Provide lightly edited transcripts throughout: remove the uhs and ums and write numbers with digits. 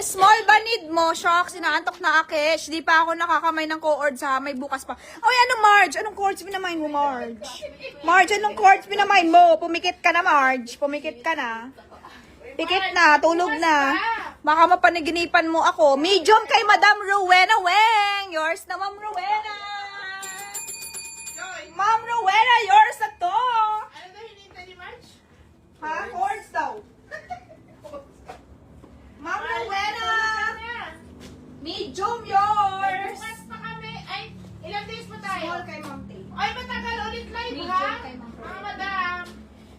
Small ba need mo? Shocks, inaantok na Akish. Di pa ako nakakamay ng co-ords ha. May bukas pa. Oy, anong Marge? Anong chords pinamain mo, Marge? Marge, anong chords pinamain mo? Pumikit ka na, Marge. Pumikit ka na. Pikit na, tulog na. Baka mapaniginipan mo ako. Medium kay Madam Rowena Weng. Yours na, Ma'am Rowena. Ma'am Rowena, yours na to. Ano daw hinihintay ni Marge? Ha? Chords daw. Ma'am Rowena. Medium yours. Bukas pa kami. Ay, ilang days pa tayo? Small kay Ma'am Tay. Ay, matagal ulit live Medium ha? kay Ma'am Tay. Mga madam.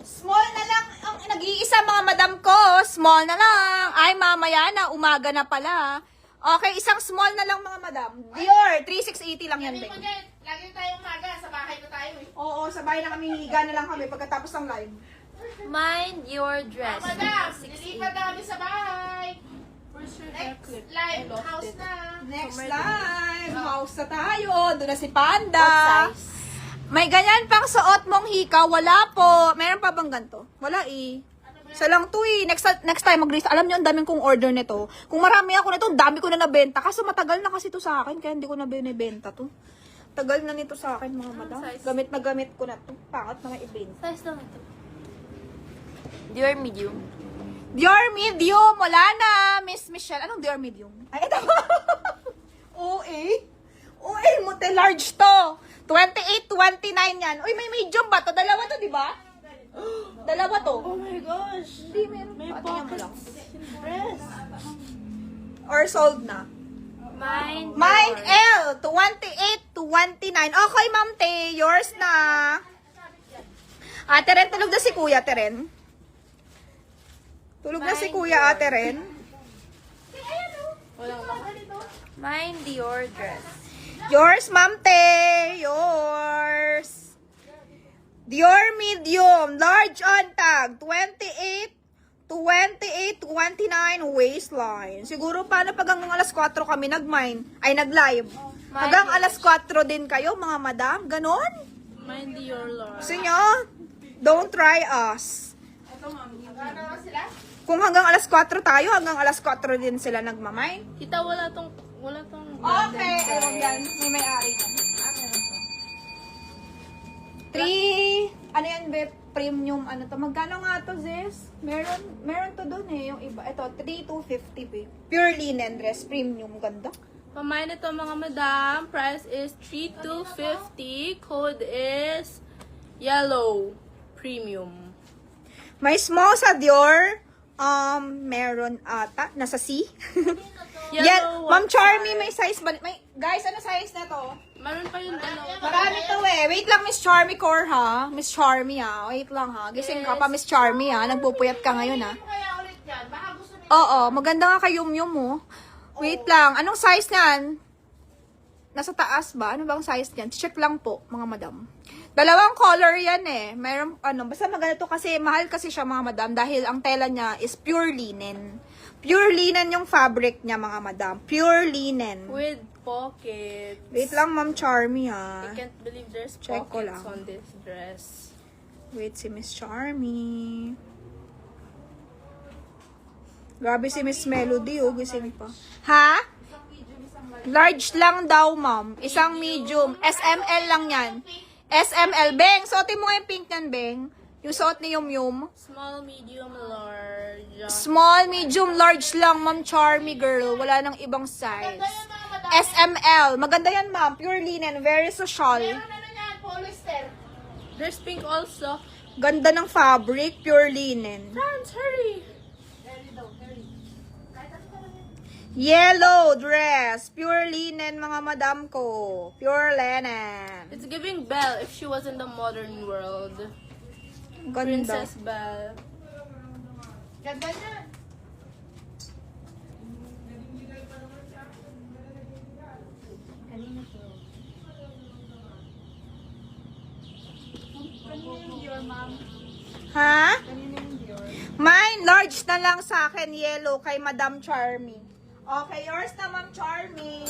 Small na lang ang nag-iisa mga madam ko. Small na lang. Ay, mamaya na. Umaga na pala. Okay, isang small na lang mga madam. Dior, 3680 lang yan, Hindi Beng. mo dyan. Lagi tayo umaga. Sa bahay ko tayo eh. Oo, sabay na kami. Higa na lang kami pagkatapos ng live. Mind your dress. Mga madam, nilipat na kami sa bahay. Next live, house na. Next live. House na tayo. Doon na si Panda. What size? May ganyan pang suot mong hika. Wala po. Meron pa bang ganito? Wala eh. Isa lang to eh. Next time mag-list. Alam niyo, ang daming kong order nito. Kung marami ako nito, ang dami ko na nabenta. Kaso matagal na kasi to sa akin. Kaya hindi ko na binibenta to. Tagal na nito sa akin mga madam. size? Gamit na gamit ko na to. Pangat mga ibenta. Size lang ito. Dior medium. Dior medium. Wala na. Miss Michelle. Anong Dior medium? Ay, ito. OA. OA mo. Large to. 28-29 yan. Uy, may medium ba to? Dalawa to, di ba? Dalawa to. Oh my gosh. Hindi, meron. May Patingnan mo lang. dress. Or sold na. Mind Mine your- L. 28-29. Okay, Ma'am Te. Yours na. Ate Ren, tulog na si Kuya, Ate Ren. Tulog na si Kuya, Ate Ren. Mind your dress. Yours, Ma'am Te. Yours. Dior medium. Large on tag. 28-29 waistline. Siguro paano pag hanggang alas 4 kami nag-live? Hanggang alas 4 din kayo, mga madam? Ganon? Mind your lord. Gusto nyo? Don't try us. Ano sila? Kung hanggang alas 4 tayo, hanggang alas 4 din sila nagmamay. Kita wala tong Okay, ayun yan. May may-ari na. 3, ano yan, be? Premium, ano to? Magkano nga to, Zes? Meron to dun eh, yung iba. Ito, 3,250, be. Pure linen dress, premium, ganda. Pamain ito mga madam. Price is 3,250. Code is yellow premium. May small sa Dior. Meron ata. Nasa C. Yan, Ma'am Charmy, may size ba? Guys, ano size na to? Meron pa yung dalawa. Marami to eh. Wait lang, Miss Charmy Core ha. Miss Charmy ha. Wait lang ha. Gising ka pa, Miss Charmy ha. Nagpupuyat ka ngayon ha. Ano kaya ulit yan? Baka gusto nila. Oo, maganda nga kay Yum mo. Wait lang, anong size niyan? Nasa taas ba? Ano bang size niyan? Check lang po, mga madam. Dalawang color yan eh. Mayroon, basta maganda to kasi mahal kasi siya mga madam dahil ang tela niya is pure linen. Pure linen yung fabric niya mga madam. Pure linen. With pockets. Wait lang, Ma'am Charmy I ha. can't believe there's Check ko pockets lang. on this dress. Wait, si Miss Charmy. Grabe si Miss Melody, oh. Gising pa. Ha? Large lang daw, ma'am. Isang medium. SML lang yan. SML. Beng, suotin mo nga yung pink yan, Beng. Yung suot ni Yum Yum. Small, medium, large. Small, medium, large lang, Ma'am Charmy girl. Wala nang ibang size. Ganda yan mga madam. SML. Maganda yan, ma'am. Pure linen. Very social. Meron ano yan, polyester. There's pink also. Ganda ng fabric. Pure linen. Friends, hurry! Yellow dress. Pure linen, mga madam ko. Pure linen. It's giving Belle if she was in the modern world. Ganda. Princess Belle. Ganda niya. Ha? Mine large na lang sa akin, yellow, kay Madam Charmy. Okay, yours na, Ma'am Charmy.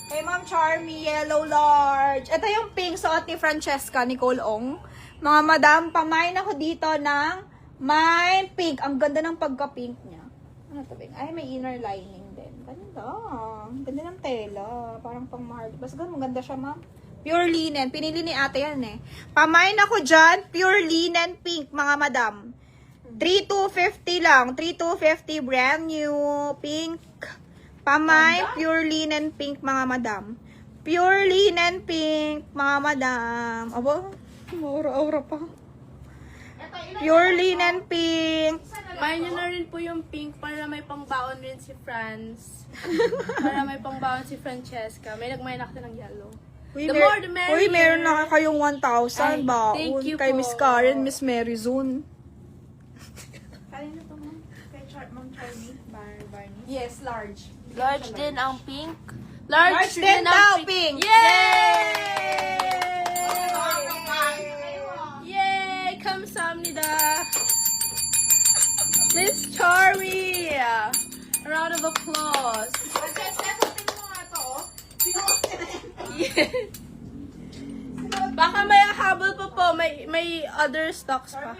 Kay Ma'am Charmy, yellow large. Ito yung pink suot ni Francesca, Nicole Ong. Mga madam, pamain ako dito ng may pink. Ang ganda ng pagka-pink niya. Ano to, Bing? Ay, may inner lining din. Ganda. Ganda ng tela. Parang pang mahal. Basta maganda siya, ma'am. Pure linen. Pinili ni ate yan eh. Pamain ako dyan. Pure linen pink, mga madam. 3,250 lang. 3,250 brand new. Pink. Pamay, pure linen pink, mga madam. Pure linen pink, mga madam. Aba, aura-aura pa. Pure linen pink. Main nyo na rin po yung pink para may pangbaon rin si Franz. Para may pangbaon si Francesca. May nagmain ako ng yellow. Uy, The more the merrier. Uy, meron na kayong 1,000 Ay, baon. thank you Kay po. Miss Karen, Miss Mary Zune. Yes, large. Large din ang pink. Large din daw, pink. Yay! Yay! 감사합니다. Miss Charmy! A round of applause. Yes. Baka may habol pa po. May other stocks pa.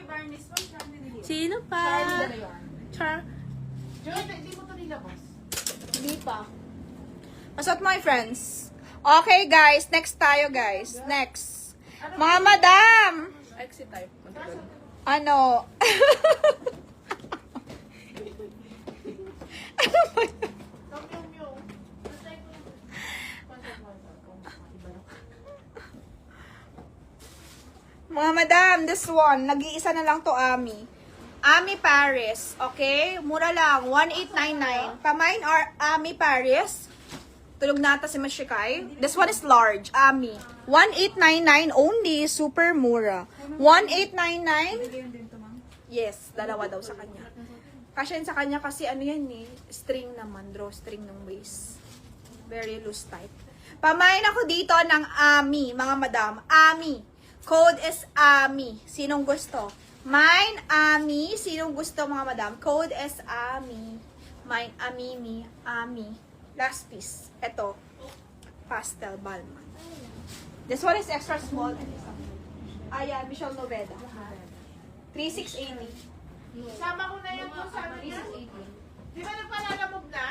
Sino pa? Char... Hindi pa. Masot my friends. Okay, guys. Next tayo, guys. Next. Mga madam! Exit type. Ano? Ano ba yun? Mga madam, this one, nag-iisa na lang to, Ami. Ami Paris, okay? Mura lang, 1899. Pamain or Ami Paris. Tulog nata si Mashikay. This one is large, Ami. 1899 only, super mura. 1899. Yes, dalawa daw sa kanya. Kasi sa kanya kasi ano yan eh, string naman, drawstring ng waist. Very loose type. Pamain ako dito ng Ami, mga madam. Ami. Code is Ami. Sinong gusto? Mine, Ami. Sinong gusto, mga madam? Code is Ami. Mine, Amimi, Ami. Last piece. Ito. Pastel Balmain. This one is extra small. Ayan, Michelle Noveda. 3680. Sama ko na yan po sa amin niya. Di ba nagpalalamog na?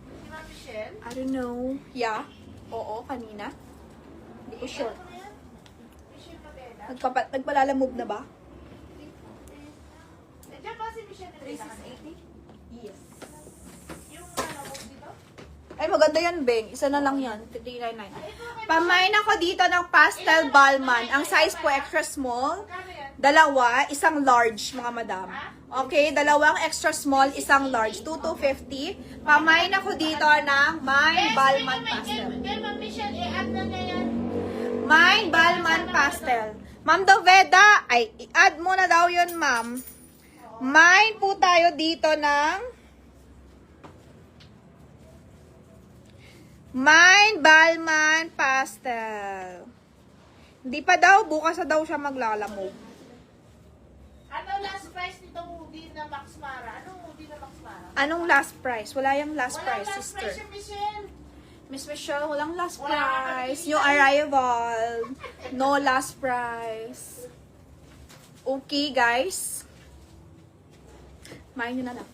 Si Ma'am Michelle? I don't know. Yeah. Oo, kanina. Hindi ko sure. Michelle Mateda? Nagpalalamove na ba? Nandiyan ba si Michelle Mateda? 3680? Yes. Yung nalamog dito? Ay, maganda yan, Beng. Isa na lang yan. 399. Pamain ako dito ng pastel Balmain. Ang size po extra small. Kano yan? Dalawa, isang large, mga madam. Okay, dalawang extra small, isang large. 2,250. Pamain ako dito ng Mine Balmain Pastel. Kaya Ma'am Michelle, i-add na niya yan. Mine Balmain Pastel. Ma'am Doveda, ay, i-add mo na daw yun, ma'am. Mine po tayo dito ng Mine Balmain Pastel. Hindi pa daw, bukas na daw siya maglalamog. Ano last price nitong hoodie na Max Mara? Anong hoodie na Max Mara? Anong last price? Wala yung last Wala price, last sister. price yung Michelle. Miss Michelle, walang last Wala price. ka New arrival. No last price. Okay, guys. Main nyo na lang.